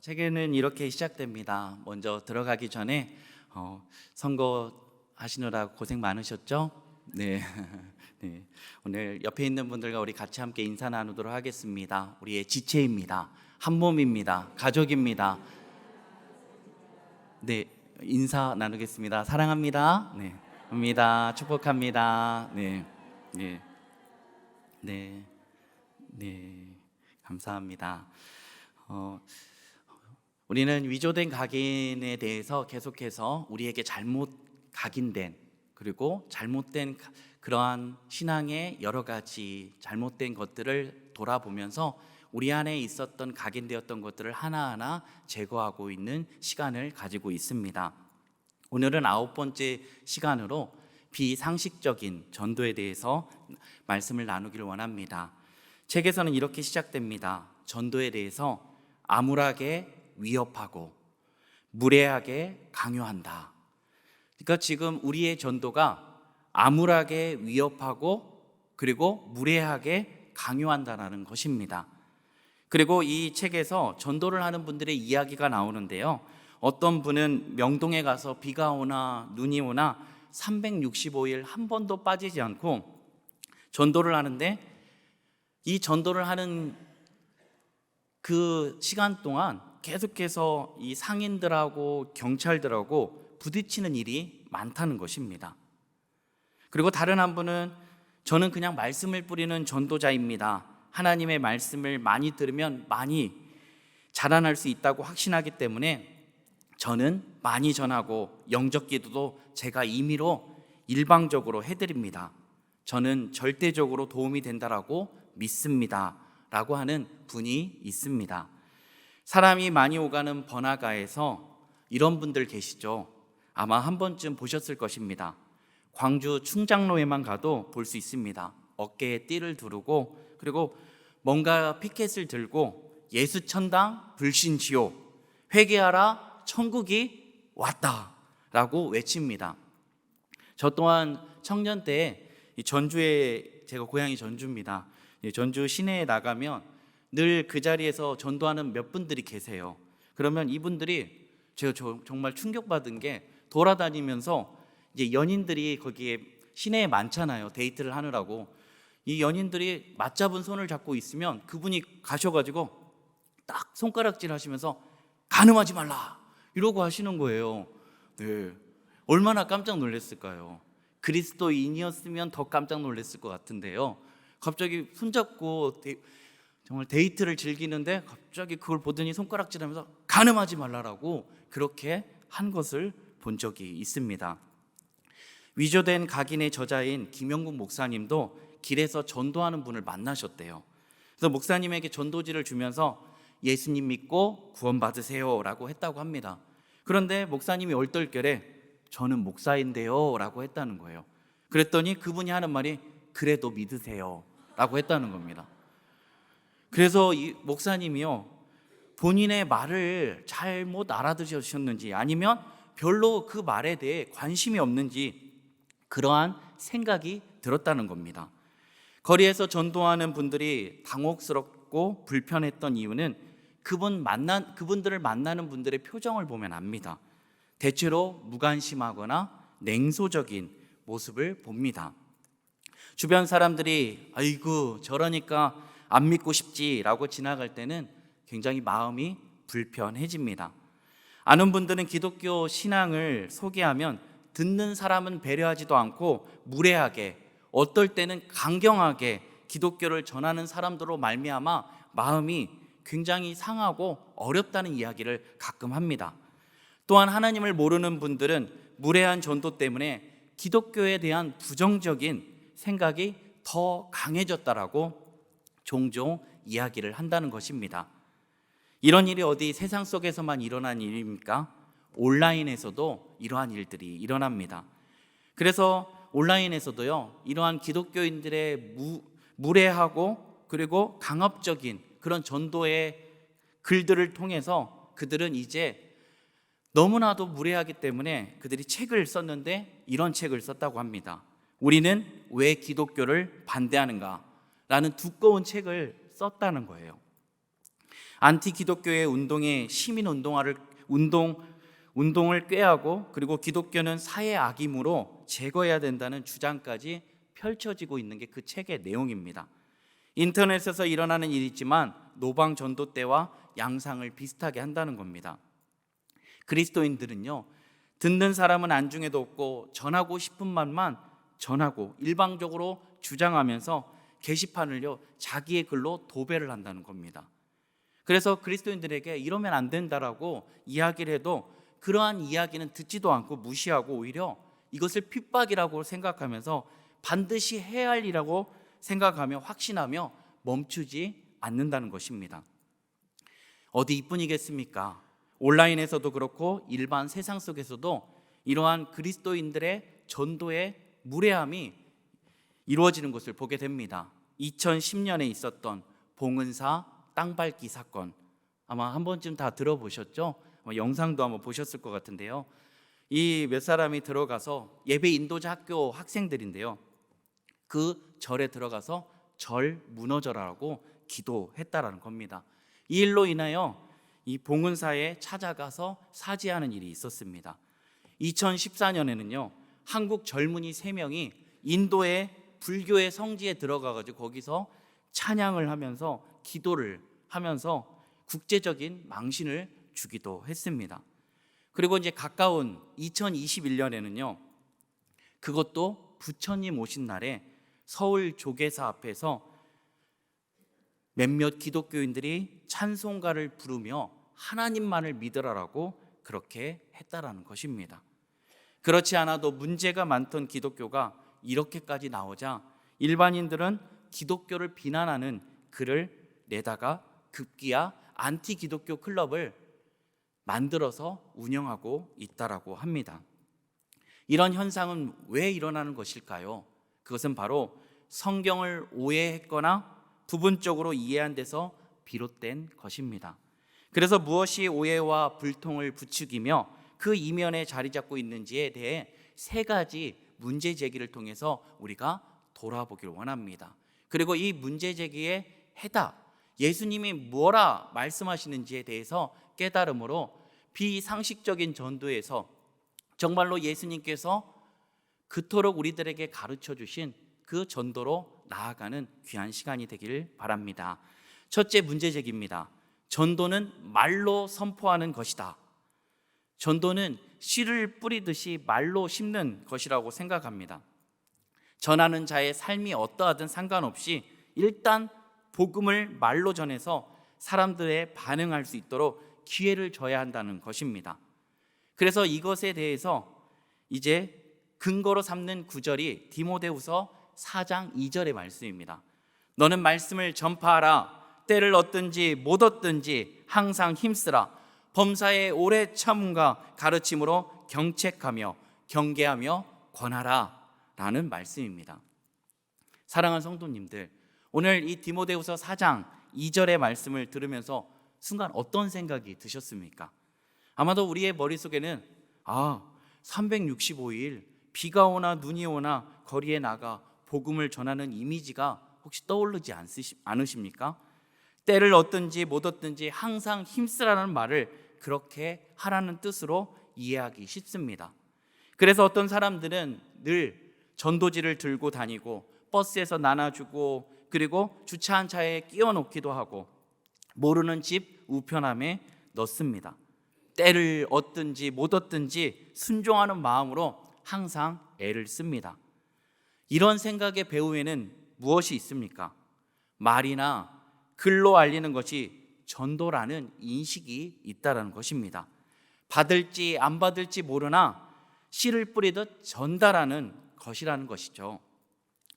책에는 이렇게 시작됩니다. 먼저 들어가기 전에 선거 하시느라 고생 많으셨죠? 네. 네. 오늘 옆에 있는 분들과 우리 같이 함께 인사 나누도록 하겠습니다. 우리의 지체입니다. 한 몸입니다. 가족입니다. 네. 인사 나누겠습니다. 사랑합니다. 네. 합니다. 축복합니다. 네. 네. 네. 네. 감사합니다. 우리는 위조된 각인에 대해서 계속해서 우리에게 잘못 각인된 그리고 잘못된 그러한 신앙의 여러 가지 잘못된 것들을 돌아보면서 우리 안에 있었던 각인되었던 것들을 하나하나 제거하고 있는 시간을 가지고 있습니다. 오늘은 9번째 시간으로 비상식적인 전도에 대해서 말씀을 나누기를 원합니다. 책에서는 이렇게 시작됩니다. 전도에 대해서 암울하게 위협하고 무례하게 강요한다. 그러니까 지금 우리의 전도가 암울하게 위협하고 그리고 무례하게 강요한다는 것입니다. 그리고 이 책에서 전도를 하는 분들의 이야기가 나오는데요. 어떤 분은 명동에 가서 비가 오나 눈이 오나 365일 한 번도 빠지지 않고 전도를 하는데 이 전도를 하는 그 시간 동안 계속해서 이 상인들하고 경찰들하고 부딪히는 일이 많다는 것입니다. 그리고 다른 한 분은 저는 그냥 말씀을 뿌리는 전도자입니다. 하나님의 말씀을 많이 들으면 많이 자라날 수 있다고 확신하기 때문에 저는 많이 전하고 영적 기도도 제가 임의로 일방적으로 해드립니다. 저는 절대적으로 도움이 된다라고 믿습니다 라고 하는 분이 있습니다. 사람이 많이 오가는 번화가에서 이런 분들 계시죠. 아마 한 번쯤 보셨을 것입니다. 광주 충장로에만 가도 볼 수 있습니다. 어깨에 띠를 두르고 그리고 뭔가 피켓을 들고 예수천당 불신지요 회개하라 천국이 왔다 라고 외칩니다. 저 또한 청년 때 전주에, 제가 고향이 전주입니다. 전주 시내에 나가면 늘 그 자리에서 전도하는 몇 분들이 계세요. 그러면 이분들이 제가 정말 충격받은 게 돌아다니면서 이제 연인들이 거기에 시내에 많잖아요. 데이트를 하느라고. 이 연인들이 맞잡은 손을 잡고 있으면 그분이 가셔가지고 딱 손가락질 하시면서 간음하지 말라 이러고 하시는 거예요. 네. 얼마나 깜짝 놀랐을까요? 그리스도인이었으면 더 깜짝 놀랐을 것 같은데요. 갑자기 손잡고 정말 데이트를 즐기는데 갑자기 그걸 보더니 손가락질하면서 간음하지 말라라고 그렇게 한 것을 본 적이 있습니다. 위조된 각인의 저자인 김영국 목사님도 길에서 전도하는 분을 만나셨대요. 그래서 목사님에게 전도지를 주면서 예수님 믿고 구원받으세요 라고 했다고 합니다. 그런데 목사님이 얼떨결에 저는 목사인데요 라고 했다는 거예요. 그랬더니 그분이 하는 말이 그래도 믿으세요 라고 했다는 겁니다. 그래서 이 목사님이요, 본인의 말을 잘못 알아들으셨는지 아니면 별로 그 말에 대해 관심이 없는지 그러한 생각이 들었다는 겁니다. 거리에서 전도하는 분들이 당혹스럽고 불편했던 이유는 그분들을 만나는 분들의 표정을 보면 압니다. 대체로 무관심하거나 냉소적인 모습을 봅니다. 주변 사람들이 아이고 저러니까 안 믿고 싶지라고 지나갈 때는 굉장히 마음이 불편해집니다. 아는 분들은 기독교 신앙을 소개하면 듣는 사람은 배려하지도 않고 무례하게, 어떨 때는 강경하게 기독교를 전하는 사람들로 말미암아 마음이 굉장히 상하고 어렵다는 이야기를 가끔 합니다. 또한 하나님을 모르는 분들은 무례한 전도 때문에 기독교에 대한 부정적인 생각이 더 강해졌다라고 종종 이야기를 한다는 것입니다. 이런 일이 어디 세상 속에서만 일어난 일입니까? 온라인에서도 이러한 일들이 일어납니다. 그래서 온라인에서도요, 이러한 기독교인들의 무례하고 그리고 강압적인 그런 전도의 글들을 통해서 그들은 이제 너무나도 무례하기 때문에 그들이 책을 썼는데 이런 책을 썼다고 합니다. 우리는 왜 기독교를 반대하는가? 라는 두꺼운 책을 썼다는 거예요. 안티 기독교의 운동의 시민 운동을 꾀하고, 그리고 기독교는 사회 악임으로 제거해야 된다는 주장까지 펼쳐지고 있는 게 그 책의 내용입니다. 인터넷에서 일어나는 일이지만 노방 전도 때와 양상을 비슷하게 한다는 겁니다. 그리스도인들은요, 듣는 사람은 안중에도 없고 전하고 싶은 말만 전하고 일방적으로 주장하면서 게시판을요 자기의 글로 도배를 한다는 겁니다. 그래서 그리스도인들에게 이러면 안 된다라고 이야기를 해도 그러한 이야기는 듣지도 않고 무시하고 오히려 이것을 핍박이라고 생각하면서 반드시 해야 할 일이라고 생각하며 확신하며 멈추지 않는다는 것입니다. 어디 이뿐이겠습니까? 온라인에서도 그렇고 일반 세상 속에서도 이러한 그리스도인들의 전도의 무례함이 이루어지는 것을 보게 됩니다. 2010년에 있었던 봉은사 땅밟기 사건, 아마 한 번쯤 다 들어보셨죠? 영상도 한번 보셨을 것 같은데요. 이 몇 사람이 들어가서 예배 인도자 학교 학생들인데요, 그 절에 들어가서 절 무너져라라고 기도했다라는 겁니다. 이 일로 인하여 이 봉은사에 찾아가서 사죄하는 일이 있었습니다. 2014년에는요 한국 젊은이 3명이 인도의 불교의 성지에 들어가가지고 거기서 찬양을 하면서 기도를 하면서 국제적인 망신을 주기도 했습니다. 그리고 이제 가까운 2021년에는요 그것도 부처님 오신 날에 서울 조계사 앞에서 몇몇 기독교인들이 찬송가를 부르며 하나님만을 믿으라라고 그렇게 했다라는 것입니다. 그렇지 않아도 문제가 많던 기독교가 이렇게까지 나오자 일반인들은 기독교를 비난하는 글을 내다가 급기야 안티 기독교 클럽을 만들어서 운영하고 있다라고 합니다. 이런 현상은 왜 일어나는 것일까요? 그것은 바로 성경을 오해했거나 부분적으로 이해한 데서 비롯된 것입니다. 그래서 무엇이 오해와 불통을 부추기며 그 이면에 자리 잡고 있는지에 대해 3가지 문제 제기를 통해서 우리가 돌아보기를 원합니다. 그리고 이 문제 제기의 해답, 예수님이 뭐라 말씀하시는지에 대해서 깨달음으로 비상식적인 전도에서 정말로 예수님께서 그토록 우리들에게 가르쳐 주신 그 전도로 나아가는 귀한 시간이 되길 바랍니다. 첫째 문제 제기입니다. 전도는 말로 선포하는 것이다. 전도는 씨를 뿌리듯이 말로 심는 것이라고 생각합니다. 전하는 자의 삶이 어떠하든 상관없이 일단 복음을 말로 전해서 사람들의 반응할 수 있도록 기회를 줘야 한다는 것입니다. 그래서 이것에 대해서 이제 근거로 삼는 구절이 디모데후서 4장 2절의 말씀입니다. 너는 말씀을 전파하라. 때를 얻든지 못 얻든지 항상 힘쓰라. 범사의 오래 참음과 가르침으로 경책하며 경계하며 권하라 라는 말씀입니다. 사랑하는 성도님들, 오늘 이 디모데후서 4장 2절의 말씀을 들으면서 순간 어떤 생각이 드셨습니까? 아마도 우리의 머릿속에는 365일 비가 오나 눈이 오나 거리에 나가 복음을 전하는 이미지가 혹시 떠오르지 않으십니까? 때를 얻든지 못 얻든지 항상 힘쓰라는 말을 그렇게 하라는 뜻으로 이해하기 쉽습니다. 그래서 어떤 사람들은 늘 전도지를 들고 다니고 버스에서 나눠주고 그리고 주차한 차에 끼워 놓기도 하고 모르는 집 우편함에 넣습니다. 때를 얻든지 못 얻든지 순종하는 마음으로 항상 애를 씁니다. 이런 생각의 배후에는 무엇이 있습니까? 말이나 글로 알리는 것이 전도라는 인식이 있다는 것입니다. 받을지 안 받을지 모르나 씨를 뿌리듯 전달하는 것이라는 것이죠.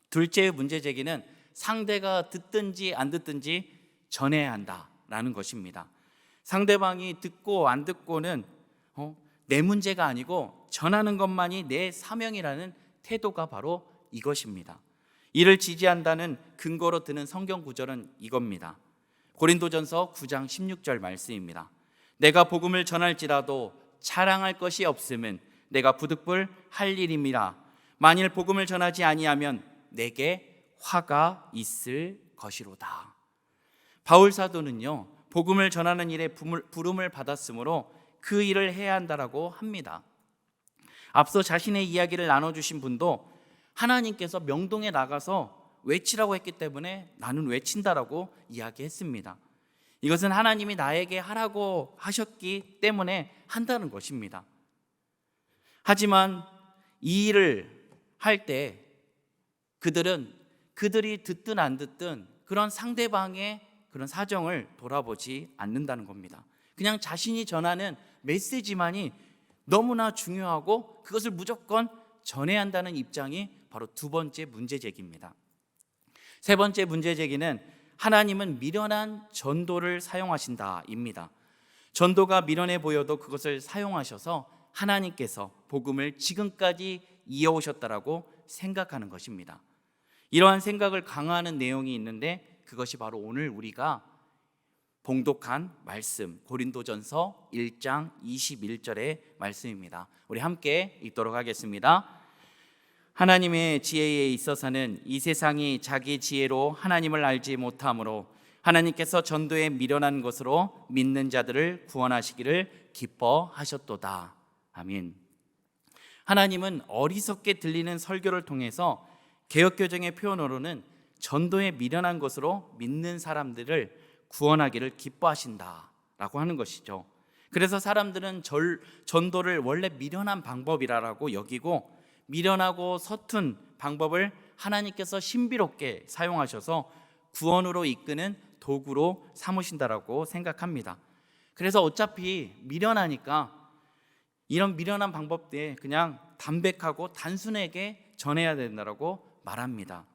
둘째의 문제 제기는 상대가 듣든지 안 듣든지 전해야 한다라는 것입니다. 상대방이 듣고 안 듣고는 내 문제가 아니고 전하는 것만이 내 사명이라는 태도가 바로 이것입니다. 이를 지지한다는 근거로 드는 성경 구절은 이겁니다. 고린도전서 9장 16절 말씀입니다. 내가 복음을 전할지라도 자랑할 것이 없음은 내가 부득불 할 일임이라. 만일 복음을 전하지 아니하면 내게 화가 있을 것이로다. 바울 사도는요 복음을 전하는 일에 부름을 받았으므로 그 일을 해야 한다라고 합니다. 앞서 자신의 이야기를 나눠주신 분도 하나님께서 명동에 나가서 외치라고 했기 때문에 나는 외친다라고 이야기했습니다. 이것은 하나님이 나에게 하라고 하셨기 때문에 한다는 것입니다. 하지만 이 일을 할 때 그들이 듣든 안 듣든 그런 상대방의 그런 사정을 돌아보지 않는다는 겁니다. 그냥 자신이 전하는 메시지만이 너무나 중요하고 그것을 무조건 전해야 한다는 입장이 바로 두 번째 문제제기입니다. 세 번째 문제제기는 하나님은 미련한 전도를 사용하신다입니다. 전도가 미련해 보여도 그것을 사용하셔서 하나님께서 복음을 지금까지 이어오셨다라고 생각하는 것입니다. 이러한 생각을 강화하는 내용이 있는데 그것이 바로 오늘 우리가 봉독한 말씀 고린도전서 1장 21절의 말씀입니다. 우리 함께 읽도록 하겠습니다. 하나님의 지혜에 있어서는 이 세상이 자기 지혜로 하나님을 알지 못하므로 하나님께서 전도에 미련한 것으로 믿는 자들을 구원하시기를 기뻐하셨도다. 아멘. 하나님은 어리석게 들리는 설교를 통해서 개역개정의 표현으로는 전도에 미련한 것으로 믿는 사람들을 구원하기를 기뻐하신다라고 하는 것이죠. 그래서 사람들은 전도를 원래 미련한 방법이라고 여기고 미련하고 서툰 방법을 하나님께서 신비롭게 사용하셔서 구원으로 이끄는 도구로 삼으신다라고 생각합니다. 그래서 어차피 미련하니까 이런 미련한 방법에 그냥 담백하고 단순하게 전해야 된다라고 말합니다.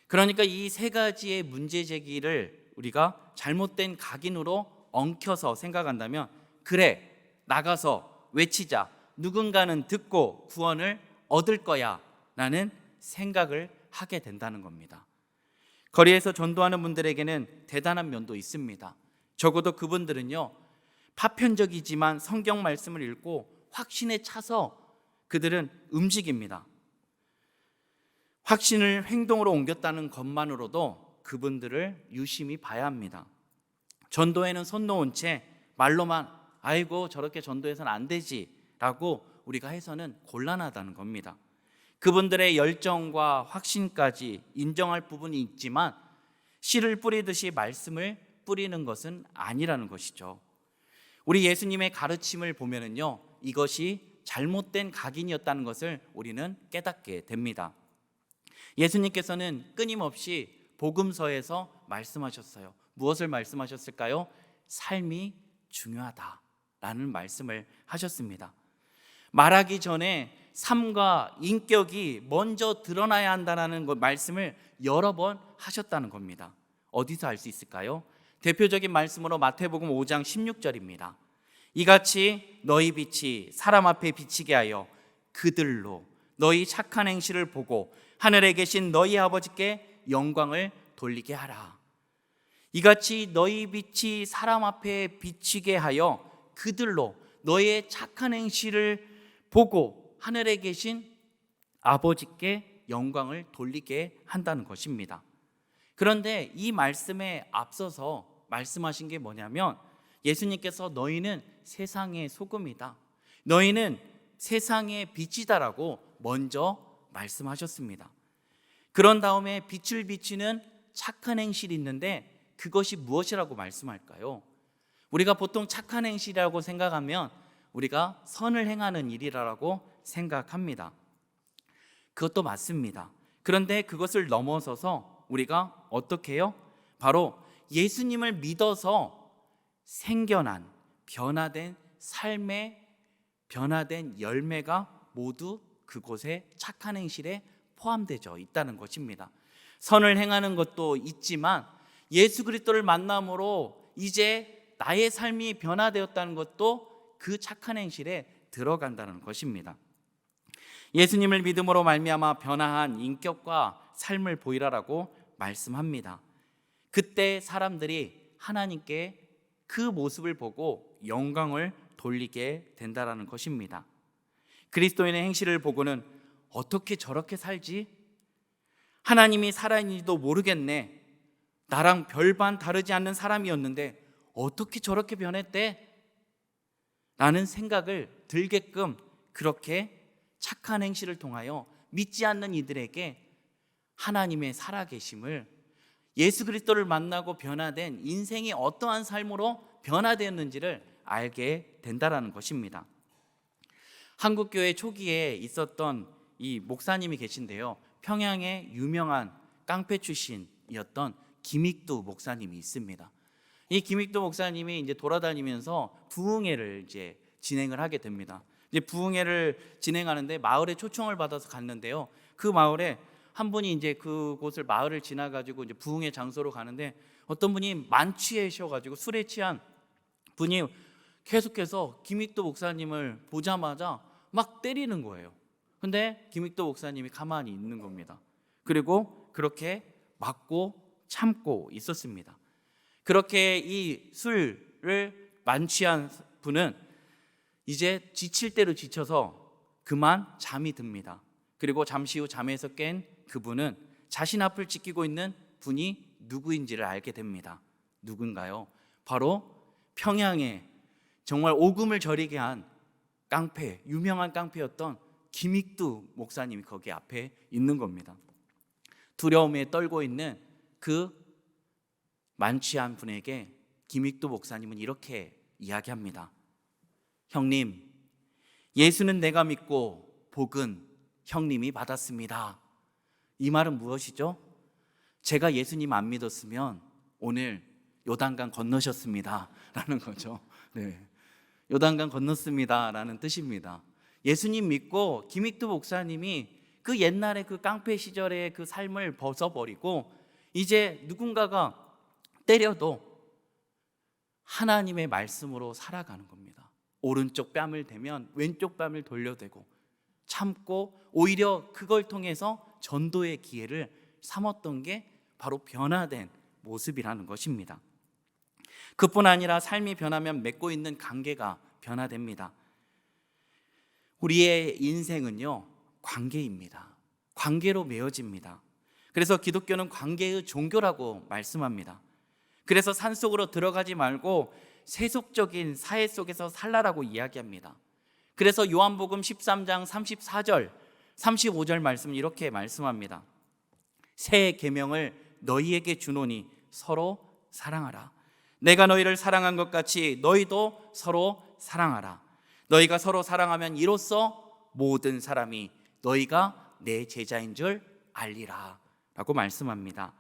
그러니까 이 세 가지의 문제 제기를 우리가 잘못된 각인으로 엉켜서 생각한다면 그래 나가서 외치자, 누군가는 듣고 구원을 얻을 거야 라는 생각을 하게 된다는 겁니다. 거리에서 전도하는 분들에게는 대단한 면도 있습니다. 적어도 그분들은요 파편적이지만 성경 말씀을 읽고 확신에 차서 그들은 움직입니다. 확신을 행동으로 옮겼다는 것만으로도 그분들을 유심히 봐야 합니다. 전도에는 손 놓은 채 말로만 아이고 저렇게 전도해서는 안 되지 라고 우리가 해서는 곤란하다는 겁니다. 그분들의 열정과 확신까지 인정할 부분이 있지만 씨를 뿌리듯이 말씀을 뿌리는 것은 아니라는 것이죠. 우리 예수님의 가르침을 보면은요 이것이 잘못된 각인이었다는 것을 우리는 깨닫게 됩니다. 예수님께서는 끊임없이 복음서에서 말씀하셨어요. 무엇을 말씀하셨을까요? 삶이 중요하다라는 말씀을 하셨습니다. 말하기 전에 삶과 인격이 먼저 드러나야 한다는 말씀을 여러 번 하셨다는 겁니다. 어디서 알 수 있을까요? 대표적인 말씀으로 마태복음 5장 16절입니다. 이같이 너희 빛이 사람 앞에 비치게 하여 그들로 너희 착한 행실을 보고 하늘에 계신 너희 아버지께 영광을 돌리게 하라. 이같이 너희 빛이 사람 앞에 비치게 하여 그들로 너의 착한 행실을 보고 하늘에 계신 아버지께 영광을 돌리게 한다는 것입니다. 그런데 이 말씀에 앞서서 말씀하신 게 뭐냐면 예수님께서 너희는 세상의 소금이다, 너희는 세상의 빛이다라고 먼저 말씀하셨습니다. 그런 다음에 빛을 비추는 착한 행실이 있는데 그것이 무엇이라고 말씀할까요? 우리가 보통 착한 행실이라고 생각하면 우리가 선을 행하는 일이라고 생각합니다. 그것도 맞습니다. 그런데 그것을 넘어서서 우리가 어떻게 해요? 바로 예수님을 믿어서 생겨난 변화된 삶의 변화된 열매가 모두 그곳에 착한 행실에 포함되어 있다는 것입니다. 선을 행하는 것도 있지만 예수 그리스도를 만남으로 이제 나의 삶이 변화되었다는 것도 그 착한 행실에 들어간다는 것입니다. 예수님을 믿음으로 말미암아 변화한 인격과 삶을 보이라라고 말씀합니다. 그때 사람들이 하나님께 그 모습을 보고 영광을 돌리게 된다라는 것입니다. 그리스도인의 행실을 보고는 어떻게 저렇게 살지? 하나님이 살아있는지도 모르겠네. 나랑 별반 다르지 않는 사람이었는데 어떻게 저렇게 변했대? 라는 생각을 들게끔 그렇게 착한 행실을 통하여 믿지 않는 이들에게 하나님의 살아계심을, 예수 그리스도를 만나고 변화된 인생이 어떠한 삶으로 변화되었는지를 알게 된다라는 것입니다. 한국교회 초기에 있었던 이 목사님이 계신데요, 평양의 유명한 깡패 출신이었던 김익두 목사님이 있습니다. 이 김익두 목사님이 이제 돌아다니면서 부흥회를 이제 진행을 하게 됩니다. 이제 부흥회를 진행하는데 마을에 초청을 받아서 갔는데요, 그 마을에 한 분이 이제 그곳을 마을을 지나가지고 이제 부흥회 장소로 가는데 어떤 분이 만취하셔가지고 술에 취한 분이 계속해서 김익도 목사님을 보자마자 막 때리는 거예요. 근데 김익도 목사님이 가만히 있는 겁니다. 그리고 그렇게 맞고 참고 있었습니다. 그렇게 이 술을 만취한 분은 이제 지칠 대로 지쳐서 그만 잠이 듭니다. 그리고 잠시 후 잠에서 깬 그분은 자신 앞을 지키고 있는 분이 누구인지를 알게 됩니다. 누군가요? 바로 평양에 정말 오금을 저리게 한 깡패, 유명한 깡패였던 김익두 목사님이 거기 앞에 있는 겁니다. 두려움에 떨고 있는 그 만취한 분에게 김익두 목사님은 이렇게 이야기합니다. 형님, 예수는 내가 믿고 복은 형님이 받았습니다. 이 말은 무엇이죠? 제가 예수님 안 믿었으면 오늘 요단강 건너셨습니다 라는 거죠. 네, 요단강 건넜습니다 라는 뜻입니다. 예수님 믿고 김익두 목사님이 그 옛날에 그 깡패 시절의 그 삶을 벗어버리고 이제 누군가가 때려도 하나님의 말씀으로 살아가는 겁니다. 오른쪽 뺨을 대면 왼쪽 뺨을 돌려대고 참고 오히려 그걸 통해서 전도의 기회를 삼았던 게 바로 변화된 모습이라는 것입니다. 그뿐 아니라 삶이 변하면 맺고 있는 관계가 변화됩니다. 우리의 인생은요, 관계입니다. 관계로 맺어집니다. 그래서 기독교는 관계의 종교라고 말씀합니다. 그래서 산속으로 들어가지 말고 세속적인 사회 속에서 살라라고 이야기합니다. 그래서 요한복음 13장 34절 35절 말씀 이렇게 말씀합니다. 새 계명을 너희에게 주노니 서로 사랑하라. 내가 너희를 사랑한 것 같이 너희도 서로 사랑하라. 너희가 서로 사랑하면 이로써 모든 사람이 너희가 내 제자인 줄 알리라 라고 말씀합니다.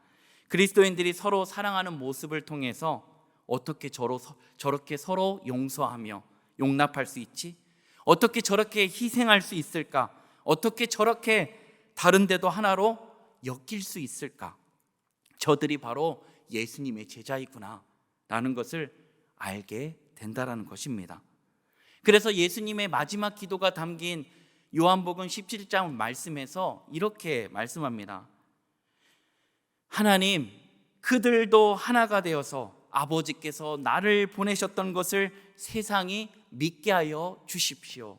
그리스도인들이 서로 사랑하는 모습을 통해서 어떻게 저렇게 서로 용서하며 용납할 수 있지? 어떻게 저렇게 희생할 수 있을까? 어떻게 저렇게 다른데도 하나로 엮일 수 있을까? 저들이 바로 예수님의 제자이구나 라는 것을 알게 된다라는 것입니다. 그래서 예수님의 마지막 기도가 담긴 요한복음 17장 말씀에서 이렇게 말씀합니다. 하나님, 그들도 하나가 되어서 아버지께서 나를 보내셨던 것을 세상이 믿게 하여 주십시오.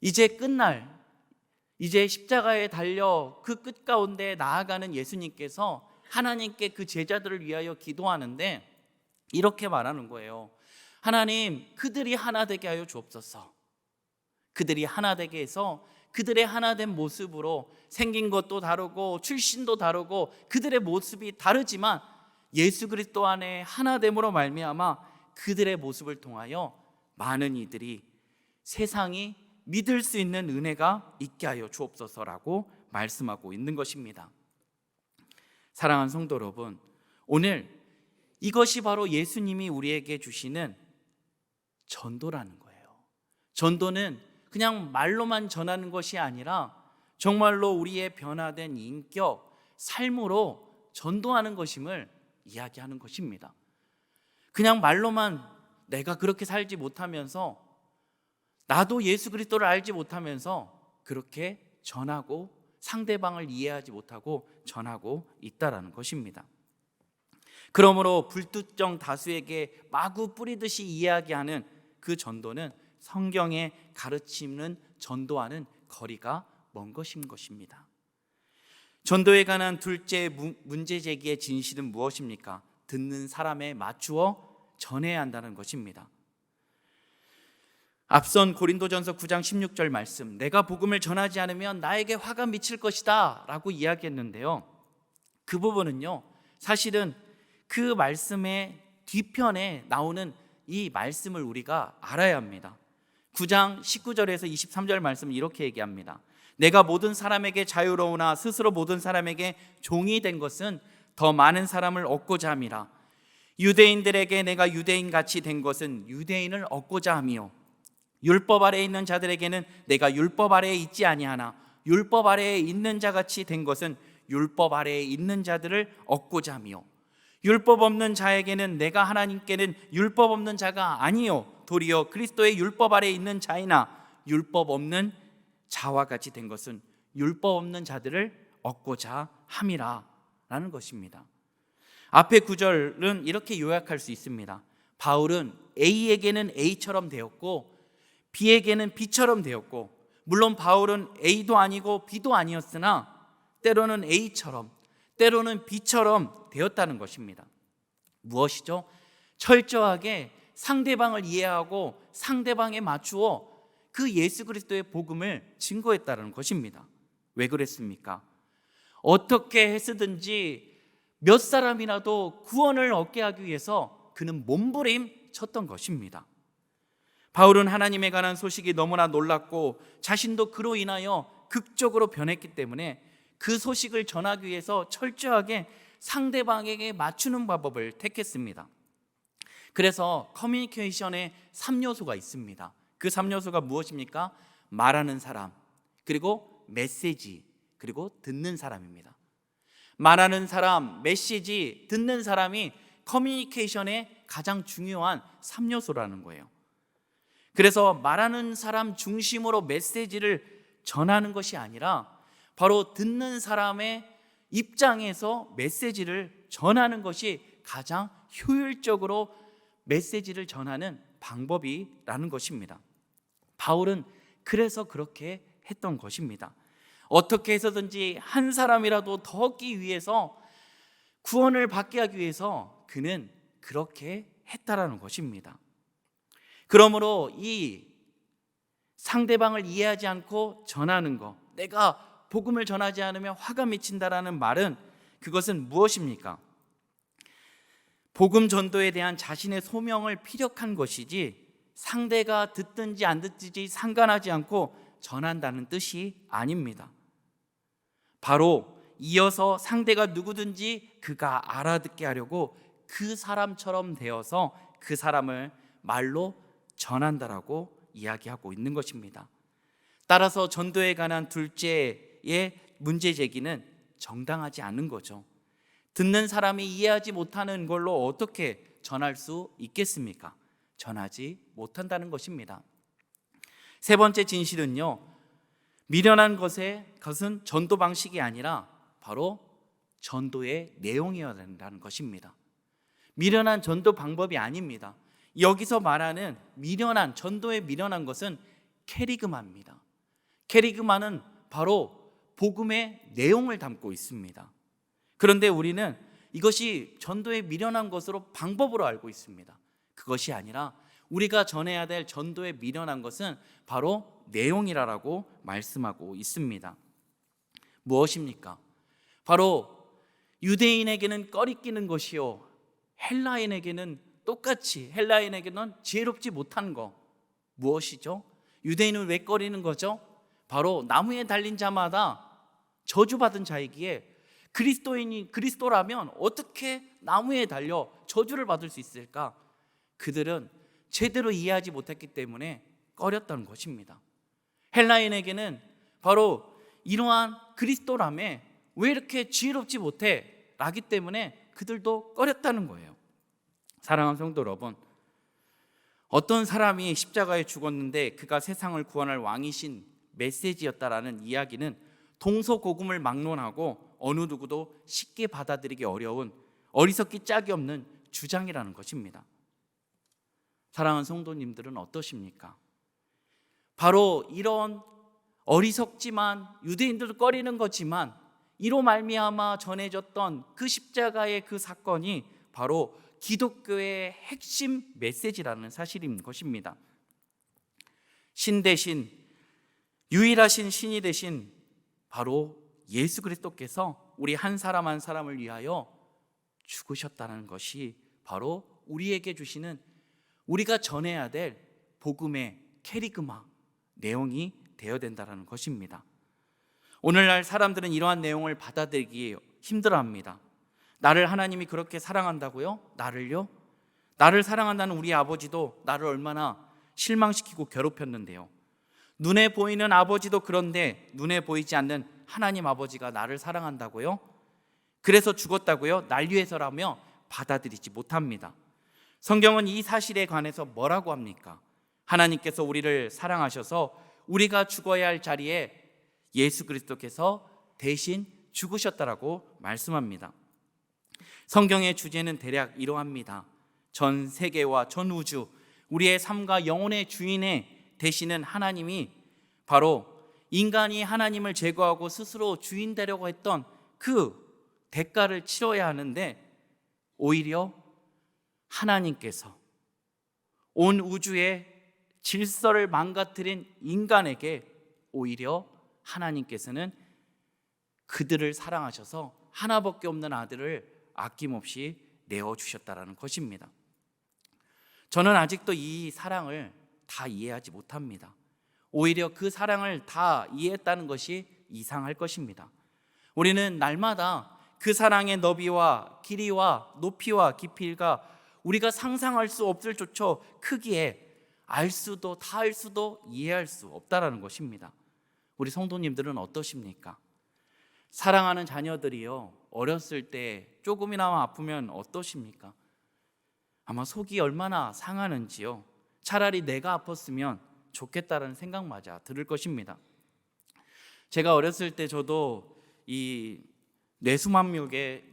이제 끝날, 이제 십자가에 달려 그 끝 가운데 나아가는 예수님께서 하나님께 그 제자들을 위하여 기도하는데 이렇게 말하는 거예요. 하나님, 그들이 하나 되게 하여 주옵소서. 그들이 하나 되게 해서 그들의 하나된 모습으로 생긴 것도 다르고 출신도 다르고 그들의 모습이 다르지만 예수 그리스도 안에 하나됨으로 말미암아 그들의 모습을 통하여 많은 이들이 세상이 믿을 수 있는 은혜가 있게 하여 주옵소서라고 말씀하고 있는 것입니다. 사랑하는 성도 여러분, 오늘 이것이 바로 예수님이 우리에게 주시는 전도라는 거예요. 전도는 그냥 말로만 전하는 것이 아니라 정말로 우리의 변화된 인격, 삶으로 전도하는 것임을 이야기하는 것입니다. 그냥 말로만 내가 그렇게 살지 못하면서 나도 예수 그리스도를 알지 못하면서 그렇게 전하고 상대방을 이해하지 못하고 전하고 있다라는 것입니다. 그러므로 불특정 다수에게 마구 뿌리듯이 이야기하는 그 전도는 성경의 가르치는 전도와는 거리가 먼 것인 것입니다. 전도에 관한 둘째 문제 제기의 진실은 무엇입니까? 듣는 사람에 맞추어 전해야 한다는 것입니다. 앞선 고린도전서 9장 16절 말씀, 내가 복음을 전하지 않으면 나에게 화가 미칠 것이다 라고 이야기했는데요, 그 부분은요, 사실은 그 말씀의 뒤편에 나오는 이 말씀을 우리가 알아야 합니다. 9장 19절에서 23절 말씀은 이렇게 얘기합니다. 내가 모든 사람에게 자유로우나 스스로 모든 사람에게 종이 된 것은 더 많은 사람을 얻고자 함이라. 유대인들에게 내가 유대인같이 된 것은 유대인을 얻고자 함이요, 율법 아래에 있는 자들에게는 내가 율법 아래에 있지 아니하나 율법 아래에 있는 자같이 된 것은 율법 아래에 있는 자들을 얻고자 함이요, 율법 없는 자에게는 내가 하나님께는 율법 없는 자가 아니요 도리어 그리스도의 율법 아래에 있는 자이나 율법 없는 자와 같이 된 것은 율법 없는 자들을 얻고자 함이라 라는 것입니다. 앞에 구절은 이렇게 요약할 수 있습니다. 바울은 A에게는 A처럼 되었고 B에게는 B처럼 되었고, 물론 바울은 A도 아니고 B도 아니었으나 때로는 A처럼 때로는 B처럼 되었다는 것입니다. 무엇이죠? 철저하게 상대방을 이해하고 상대방에 맞추어 그 예수 그리스도의 복음을 증거했다는 것입니다. 왜 그랬습니까? 어떻게 해서든지 몇 사람이라도 구원을 얻게 하기 위해서 그는 몸부림쳤던 것입니다. 바울은 하나님에 관한 소식이 너무나 놀랐고 자신도 그로 인하여 극적으로 변했기 때문에 그 소식을 전하기 위해서 철저하게 상대방에게 맞추는 방법을 택했습니다. 그래서 커뮤니케이션에 3요소가 있습니다. 그 3요소가 무엇입니까? 말하는 사람, 그리고 메시지, 그리고 듣는 사람입니다. 말하는 사람, 메시지, 듣는 사람이 커뮤니케이션의 가장 중요한 3요소라는 거예요. 그래서 말하는 사람 중심으로 메시지를 전하는 것이 아니라 바로 듣는 사람의 입장에서 메시지를 전하는 것이 가장 효율적으로 메시지를 전하는 방법이라는 것입니다. 바울은 그래서 그렇게 했던 것입니다. 어떻게 해서든지 한 사람이라도 더 얻기 위해서, 구원을 받게 하기 위해서 그는 그렇게 했다라는 것입니다. 그러므로 이 상대방을 이해하지 않고 전하는 것, 내가 복음을 전하지 않으면 화가 미친다라는 말은, 그것은 무엇입니까? 복음 전도에 대한 자신의 소명을 피력한 것이지 상대가 듣든지 안 듣든지 상관하지 않고 전한다는 뜻이 아닙니다. 바로 이어서 상대가 누구든지 그가 알아듣게 하려고 그 사람처럼 되어서 그 사람을 말로 전한다라고 이야기하고 있는 것입니다. 따라서 전도에 관한 둘째의 문제 제기는 정당하지 않은 거죠. 듣는 사람이 이해하지 못하는 걸로 어떻게 전할 수 있겠습니까? 전하지 못한다는 것입니다. 세 번째 진실은요, 미련한 것은 전도 방식이 아니라 바로 전도의 내용이어야 된다는 것입니다. 미련한 전도 방법이 아닙니다. 여기서 말하는 미련한, 전도의 미련한 것은 캐리그마입니다. 캐리그마는 바로 복음의 내용을 담고 있습니다. 그런데 우리는 이것이 전도의 미련한 것으로 방법으로 알고 있습니다. 그것이 아니라 우리가 전해야 될 전도의 미련한 것은 바로 내용이라고 말씀하고 있습니다. 무엇입니까? 바로 유대인에게는 꺼리끼는 것이요, 헬라인에게는 똑같이, 헬라인에게는 지혜롭지 못한 것. 무엇이죠? 유대인은 왜 꺼리는 거죠? 바로 나무에 달린 자마다 저주받은 자이기에 그리스도라면 어떻게 나무에 달려 저주를 받을 수 있을까? 그들은 제대로 이해하지 못했기 때문에 꺼렸던 것입니다. 헬라인에게는 바로 이러한 그리스도라며 왜 이렇게 지혜롭지 못해? 라기 때문에 그들도 꺼렸다는 거예요. 사랑하는 성도 여러분, 어떤 사람이 십자가에 죽었는데 그가 세상을 구원할 왕이신 메시지였다라는 이야기는 동서고금을 막론하고 어느 누구도 쉽게 받아들이기 어려운 어리석기 짝이 없는 주장이라는 것입니다. 사랑하는 성도님들은 어떠십니까? 바로 이런 어리석지만 유대인들도 꺼리는 거지만 이로 말미암아 전해졌던 그 십자가의 그 사건이 바로 기독교의 핵심 메시지라는 사실인 것입니다. 신 대신, 유일하신 신이 되신 바로 예수 그리스도께서 우리 한 사람 한 사람을 위하여 죽으셨다는 것이 바로 우리에게 주시는, 우리가 전해야 될 복음의 캐리그마 내용이 되어야 된다는 것입니다. 오늘날 사람들은 이러한 내용을 받아들이기 힘들어합니다. 나를 하나님이 그렇게 사랑한다고요? 나를요? 나를 사랑한다는 우리 아버지도 나를 얼마나 실망시키고 괴롭혔는데요. 눈에 보이는 아버지도 그런데 눈에 보이지 않는 하나님 아버지가 나를 사랑한다고요? 그래서 죽었다고요? 날 위해서라며 받아들이지 못합니다. 성경은 이 사실에 관해서 뭐라고 합니까? 하나님께서 우리를 사랑하셔서 우리가 죽어야 할 자리에 예수 그리스도께서 대신 죽으셨다라고 말씀합니다. 성경의 주제는 대략 이러합니다. 전 세계와 전 우주, 우리의 삶과 영혼의 주인에 되시는 하나님이 바로 인간이 하나님을 제거하고 스스로 주인 되려고 했던 그 대가를 치러야 하는데, 오히려 하나님께서 온 우주의 질서를 망가뜨린 인간에게 오히려 하나님께서는 그들을 사랑하셔서 하나밖에 없는 아들을 아낌없이 내어주셨다라는 것입니다. 저는 아직도 이 사랑을 다 이해하지 못합니다. 오히려 그 사랑을 다 이해했다는 것이 이상할 것입니다. 우리는 날마다 그 사랑의 너비와 길이와 높이와 깊이가 우리가 상상할 수 없을 조차 크기에 알 수도 닿을 수도 이해할 수 없다라는 것입니다. 우리 성도님들은 어떠십니까? 사랑하는 자녀들이요, 어렸을 때 조금이나마 아프면 어떠십니까? 아마 속이 얼마나 상하는지요. 차라리 내가 아팠으면 좋겠다는 생각마저 들을 것입니다. 제가 어렸을 때 저도 이 뇌수막염에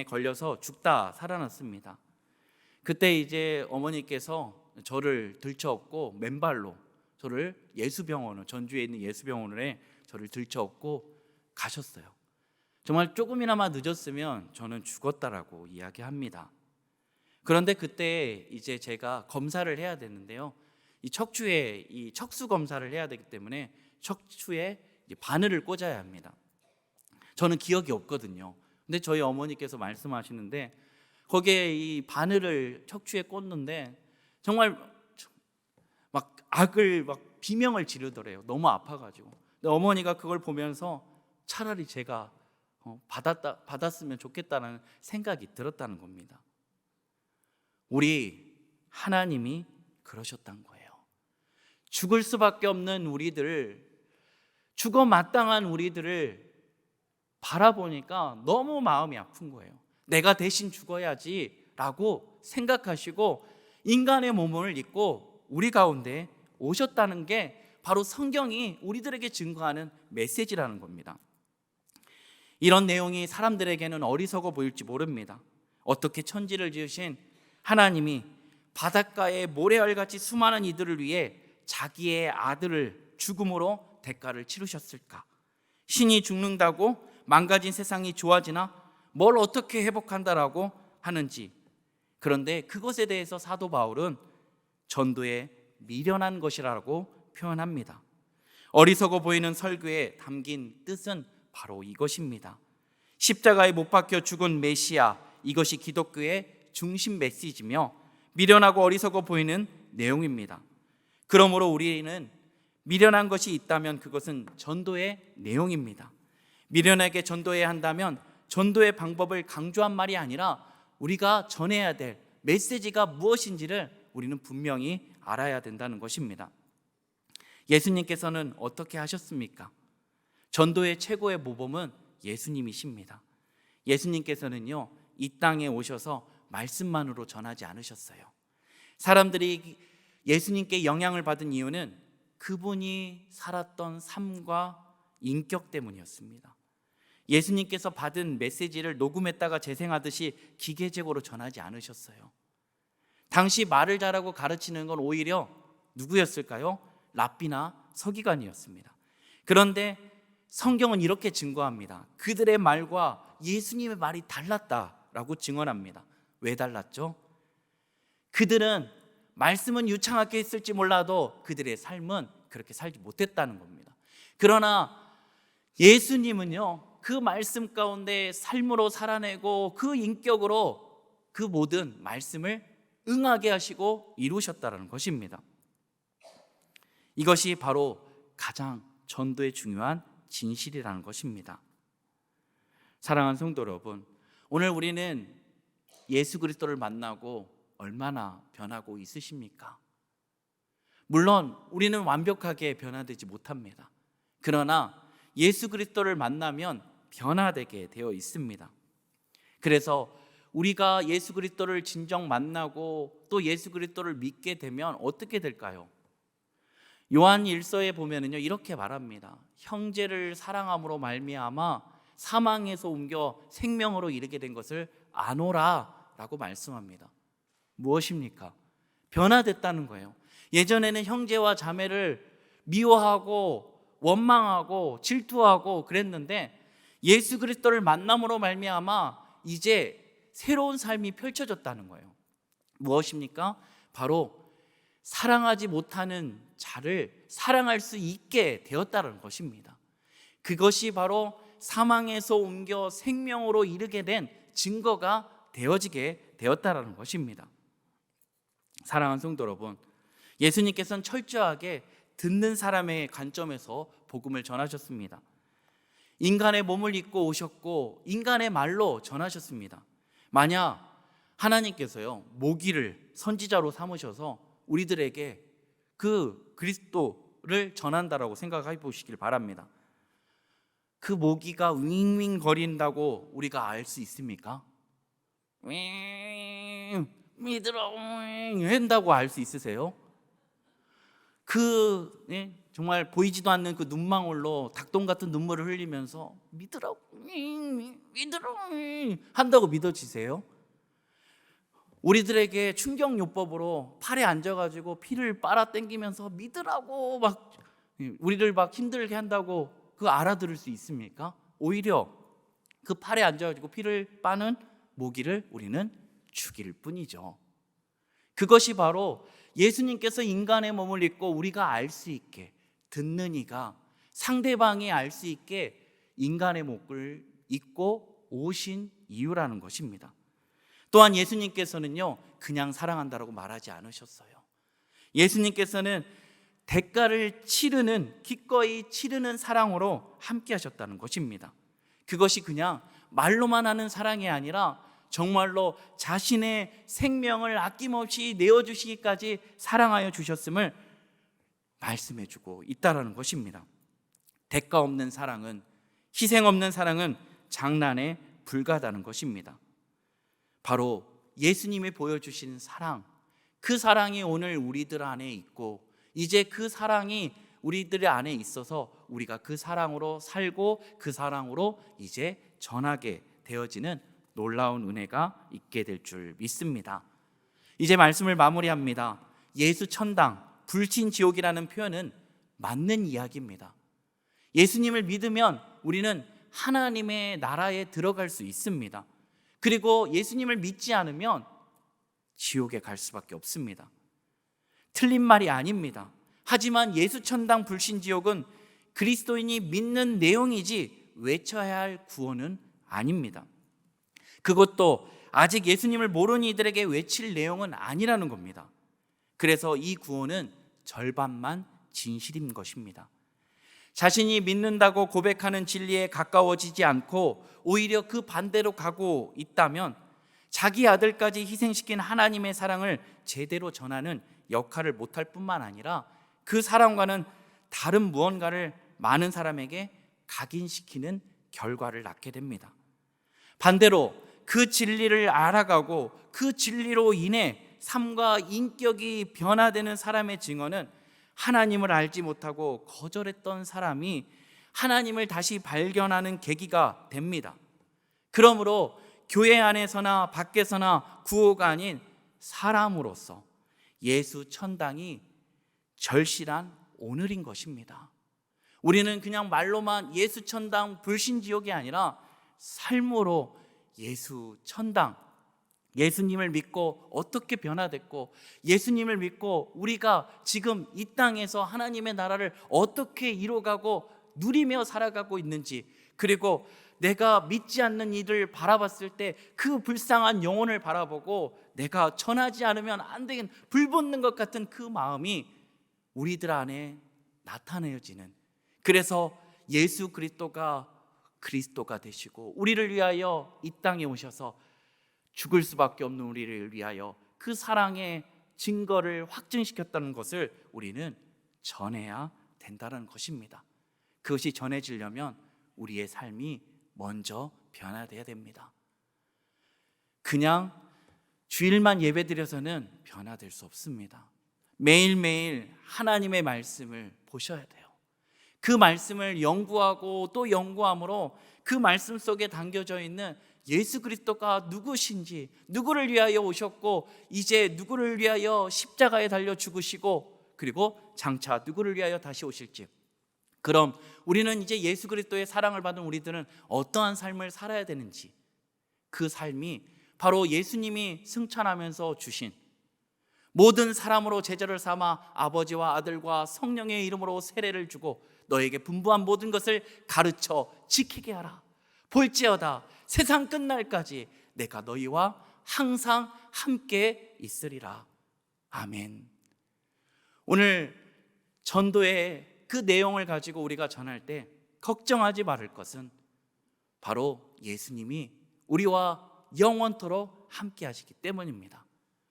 걸려서 죽다 살아났습니다. 그때 이제 어머니께서 저를 들쳐업고 맨발로 저를 예수병원을, 전주에 있는 예수병원에 저를 들쳐업고 가셨어요. 정말 조금이나마 늦었으면 저는 죽었다라고 이야기합니다. 그런데 그때 이제 제가 검사를 해야 되는데요, 이 척추에 이 척수 검사를 해야 되기 때문에 척추에 바늘을 꽂아야 합니다. 저는 기억이 없거든요. 근데 저희 어머니께서 말씀하시는데 거기에 이 바늘을 척추에 꽂는데 정말 막 악을 막 비명을 지르더래요. 너무 아파가지고. 근데 어머니가 그걸 보면서 차라리 제가 받았으면 좋겠다는 생각이 들었다는 겁니다. 우리 하나님이 그러셨단 거예요. 죽을 수밖에 없는 우리들, 죽어 마땅한 우리들을 바라보니까 너무 마음이 아픈 거예요. 내가 대신 죽어야지 라고 생각하시고 인간의 몸을 입고 우리 가운데 오셨다는 게 바로 성경이 우리들에게 증거하는 메시지라는 겁니다. 이런 내용이 사람들에게는 어리석어 보일지 모릅니다. 어떻게 천지를 지으신 하나님이 바닷가의 모래알같이 수많은 이들을 위해 자기의 아들을 죽음으로 대가를 치르셨을까? 신이 죽는다고 망가진 세상이 좋아지나? 뭘 어떻게 회복한다라고 하는지. 그런데 그것에 대해서 사도 바울은 전도에 미련한 것이라고 표현합니다. 어리석어 보이는 설교에 담긴 뜻은 바로 이것입니다. 십자가에 못 박혀 죽은 메시아, 이것이 기독교의 중심 메시지며 미련하고 어리석어 보이는 내용입니다. 그러므로 우리는 미련한 것이 있다면 그것은 전도의 내용입니다. 미련하게 전도해야 한다면 전도의 방법을 강조한 말이 아니라 우리가 전해야 될 메시지가 무엇인지를 우리는 분명히 알아야 된다는 것입니다. 예수님께서는 어떻게 하셨습니까? 전도의 최고의 모범은 예수님이십니다. 예수님께서는요, 이 땅에 오셔서 말씀만으로 전하지 않으셨어요. 사람들이 예수님께 영향을 받은 이유는 그분이 살았던 삶과 인격 때문이었습니다. 예수님께서 받은 메시지를 녹음했다가 재생하듯이 기계적으로 전하지 않으셨어요. 당시 말을 잘하고 가르치는 건 오히려 누구였을까요? 랍비나 서기관이었습니다. 그런데 성경은 이렇게 증거합니다. 그들의 말과 예수님의 말이 달랐다라고 증언합니다. 왜 달랐죠? 그들은 말씀은 유창하게 했을지 몰라도 그들의 삶은 그렇게 살지 못했다는 겁니다. 그러나 예수님은요, 그 말씀 가운데 삶으로 살아내고 그 인격으로 그 모든 말씀을 응하게 하시고 이루셨다는 것입니다. 이것이 바로 가장 전도의 중요한 진실이라는 것입니다. 사랑하는 성도 여러분, 오늘 우리는 예수 그리스도를 만나고 얼마나 변하고 있으십니까? 물론 우리는 완벽하게 변화되지 못합니다. 그러나 예수 그리스도를 만나면 변화되게 되어 있습니다. 그래서 우리가 예수 그리스도를 진정 만나고 또 예수 그리스도를 믿게 되면 어떻게 될까요? 요한 1서에 보면은요, 이렇게 말합니다. 형제를 사랑함으로 말미암아 사망에서 옮겨 생명으로 이르게 된 것을 아노라라고 말씀합니다. 무엇입니까? 변화됐다는 거예요. 예전에는 형제와 자매를 미워하고 원망하고 질투하고 그랬는데 예수 그리스도를 만남으로 말미암아 이제 새로운 삶이 펼쳐졌다는 거예요. 무엇입니까? 바로 사랑하지 못하는 자를 사랑할 수 있게 되었다는 것입니다. 그것이 바로 사망에서 옮겨 생명으로 이르게 된 증거가 되어지게 되었다는 것입니다. 사랑하는 성도 여러분, 예수님께서는 철저하게 듣는 사람의 관점에서 복음을 전하셨습니다. 인간의 몸을 입고 오셨고 인간의 말로 전하셨습니다. 만약 하나님께서요, 모기를 선지자로 삼으셔서 우리들에게 그 그리스도를 전한다라고 생각해 보시길 바랍니다. 그 모기가 윙윙 거린다고 우리가 알 수 있습니까? 믿으러 한다고 알 수 있으세요? 정말 보이지도 않는 그 눈망울로 닭똥 같은 눈물을 흘리면서 믿으라고 한다고 믿어지세요? 우리들에게 충격요법으로 팔에 앉아가지고 피를 빨아 당기면서 믿으라고 막 우리를 막 힘들게 한다고 그거 알아들을 수 있습니까? 오히려 그 팔에 앉아가지고 피를 빠는 모기를 우리는 죽일 뿐이죠. 그것이 바로 예수님께서 인간의 몸을 입고 우리가 알 수 있게, 듣는 이가 상대방이 알 수 있게 인간의 몸을 입고 오신 이유라는 것입니다. 또한 예수님께서는요, 그냥 사랑한다라고 말하지 않으셨어요. 예수님께서는 대가를 치르는, 기꺼이 치르는 사랑으로 함께 하셨다는 것입니다. 그것이 그냥 말로만 하는 사랑이 아니라 정말로 자신의 생명을 아낌없이 내어주시기까지 사랑하여 주셨음을 말씀해주고 있다는 것입니다. 대가 없는 사랑은, 희생 없는 사랑은 장난에 불과하다는 것입니다. 바로 예수님이 보여주신 사랑, 그 사랑이 오늘 우리들 안에 있고 이제 그 사랑이 우리들 안에 있어서 우리가 그 사랑으로 살고 그 사랑으로 이제 전하게 되어지는 놀라운 은혜가 있게 될 줄 믿습니다. 이제 말씀을 마무리합니다. 예수 천당, 불신 지옥이라는 표현은 맞는 이야기입니다. 예수님을 믿으면 우리는 하나님의 나라에 들어갈 수 있습니다. 그리고 예수님을 믿지 않으면 지옥에 갈 수밖에 없습니다. 틀린 말이 아닙니다. 하지만 예수 천당 불신 지옥은 그리스도인이 믿는 내용이지 외쳐야 할 구원은 아닙니다. 그것도 아직 예수님을 모르는 이들에게 외칠 내용은 아니라는 겁니다. 그래서 이 구원은 절반만 진실인 것입니다. 자신이 믿는다고 고백하는 진리에 가까워지지 않고 오히려 그 반대로 가고 있다면 자기 아들까지 희생시킨 하나님의 사랑을 제대로 전하는 역할을 못할 뿐만 아니라 그 사랑과는 다른 무언가를 많은 사람에게 각인시키는 결과를 낳게 됩니다. 반대로 그 진리를 알아가고 그 진리로 인해 삶과 인격이 변화되는 사람의 증언은 하나님을 알지 못하고 거절했던 사람이 하나님을 다시 발견하는 계기가 됩니다. 그러므로 교회 안에서나 밖에서나 구호가 아닌 사람으로서 예수 천당이 절실한 오늘인 것입니다. 우리는 그냥 말로만 예수 천당 불신지옥이 아니라 삶으로 예수 천당, 예수님을 믿고 어떻게 변화됐고, 예수님을 믿고 우리가 지금 이 땅에서 하나님의 나라를 어떻게 이뤄가고 누리며 살아가고 있는지, 그리고 내가 믿지 않는 이를 바라봤을 때 그 불쌍한 영혼을 바라보고 내가 전하지 않으면 안 되는 불붙는 것 같은 그 마음이 우리들 안에 나타내어지는, 그래서 예수 그리스도가 되시고 우리를 위하여 이 땅에 오셔서 죽을 수밖에 없는 우리를 위하여 그 사랑의 증거를 확증시켰다는 것을 우리는 전해야 된다는 것입니다. 그것이 전해지려면 우리의 삶이 먼저 변화되어야 됩니다. 그냥 주일만 예배드려서는 변화될 수 없습니다. 매일매일 하나님의 말씀을 보셔야 돼요. 그 말씀을 연구하고 또 연구함으로 그 말씀 속에 담겨져 있는 예수 그리스도가 누구신지, 누구를 위하여 오셨고 이제 누구를 위하여 십자가에 달려 죽으시고 그리고 장차 누구를 위하여 다시 오실지, 그럼 우리는 이제 예수 그리스도의 사랑을 받은 우리들은 어떠한 삶을 살아야 되는지, 그 삶이 바로 예수님이 승천하면서 주신 모든 사람으로 제자를 삼아 아버지와 아들과 성령의 이름으로 세례를 주고 너에게 분부한 모든 것을 가르쳐 지키게 하라. 볼지어다 세상 끝날까지 내가 너희와 항상 함께 있으리라. 아멘. 오늘 전도의 그 내용을 가지고 우리가 전할 때 걱정하지 말을 것은 바로 예수님이 우리와 영원토록 함께 하시기 때문입니다.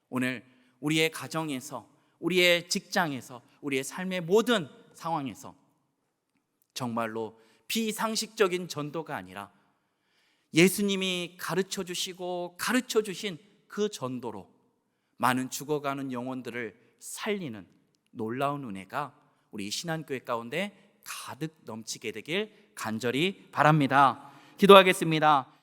오늘 우리의 가정에서, 우리의 직장에서, 우리의 삶의 모든 상황에서 정말로 비상식적인 전도가 아니라 예수님이 가르쳐 주시고 가르쳐 주신 그 전도로 많은 죽어가는 영혼들을 살리는 놀라운 은혜가 우리 신한교회 가운데 가득 넘치게 되길 간절히 바랍니다. 기도하겠습니다.